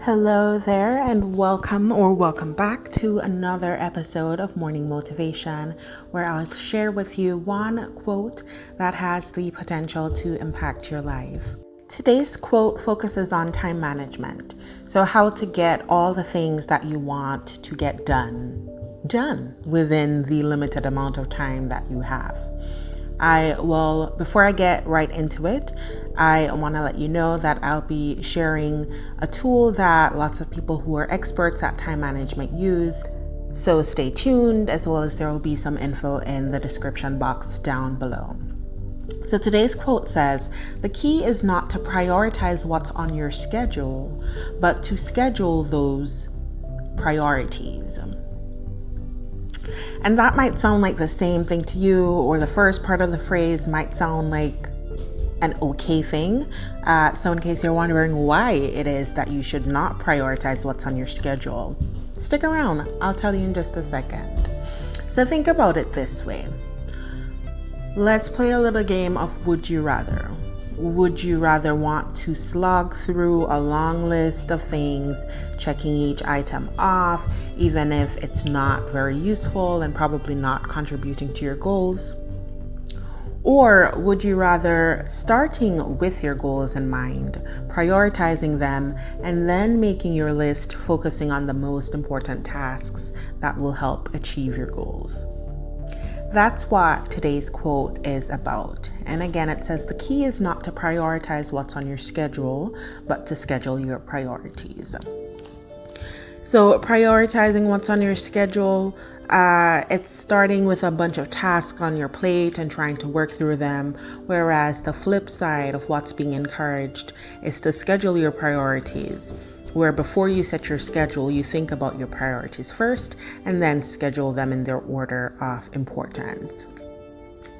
Hello there, and welcome back to another episode of Morning Motivation, where I'll share with you one quote that has the potential to impact your life. Today's quote focuses on time management, so how to get all the things that you want to get done within the limited amount of time that you have. Before I get right into it, I want to let you know that I'll be sharing a tool that lots of people who are experts at time management use. So stay tuned, as well as there will be some info in the description box down below. So today's quote says, "The key is not to prioritize what's on your schedule, but to schedule those priorities." And that might sound like the same thing to you, or the first part of the phrase might sound like an okay thing. So in case you're wondering why it is that you should not prioritize what's on your schedule, stick around. I'll tell you in just a second. So think about it this way. Let's play a little game of would you rather. Would you rather want to slog through a long list of things, checking each item off, even if it's not very useful and probably not contributing to your goals? Or would you rather starting with your goals in mind, prioritizing them, and then making your list focusing on the most important tasks that will help achieve your goals? That's what today's quote is about. And again, it says the key is not to prioritize what's on your schedule, but to schedule your priorities. So prioritizing what's on your schedule, it's starting with a bunch of tasks on your plate and trying to work through them. Whereas the flip side of what's being encouraged is to schedule your priorities, where before you set your schedule, you think about your priorities first and then schedule them in their order of importance.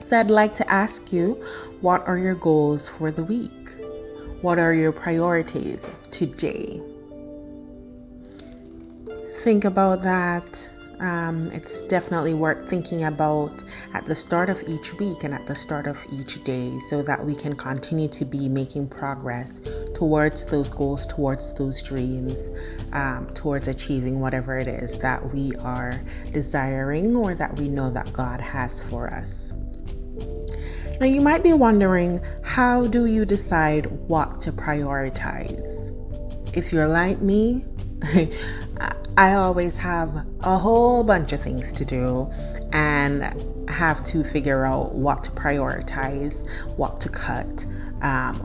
So I'd like to ask you, what are your goals for the week? What are your priorities today? Think about that. It's definitely worth thinking about at the start of each week and at the start of each day, so that we can continue to be making progress towards those goals, towards those dreams, towards achieving whatever it is that we are desiring or that we know that God has for us. Now, you might be wondering, how do you decide what to prioritize? If you're like me, I always have a whole bunch of things to do and have to figure out what to prioritize, what to cut,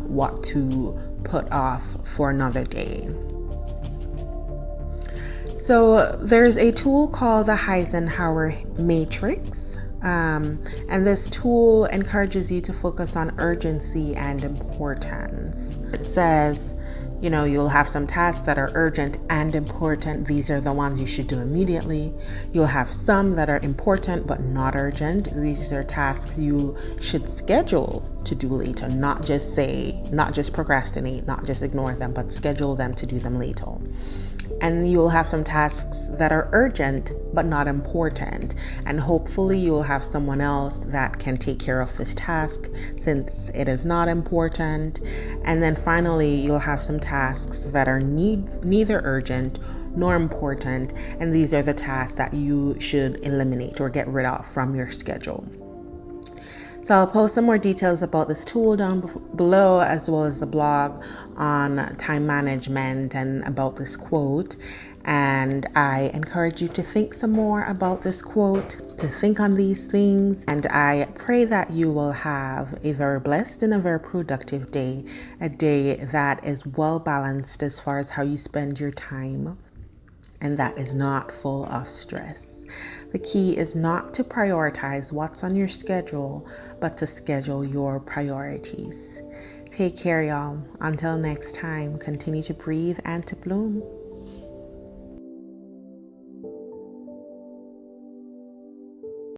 what to put off for another day. So there's a tool called the Eisenhower Matrix. And this tool encourages you to focus on urgency and importance. It says, you'll have some tasks that are urgent and important. These are the ones you should do immediately. You'll have some that are important but not urgent. These are tasks you should schedule to do later, not just procrastinate, not just ignore them, but schedule them to do them later. And you'll have some tasks that are urgent but not important. And hopefully you'll have someone else that can take care of this task since it is not important. And then finally, you'll have some tasks that are neither urgent nor important. And these are the tasks that you should eliminate or get rid of from your schedule. So I'll post some more details about this tool down below, as well as a blog on time management and about this quote. And I encourage you to think some more about this quote, to think on these things. And I pray that you will have a very blessed and a very productive day, a day that is well balanced as far as how you spend your time, and that is not full of stress. The key is not to prioritize what's on your schedule, but to schedule your priorities. Take care, y'all. Until next time, continue to breathe and to bloom.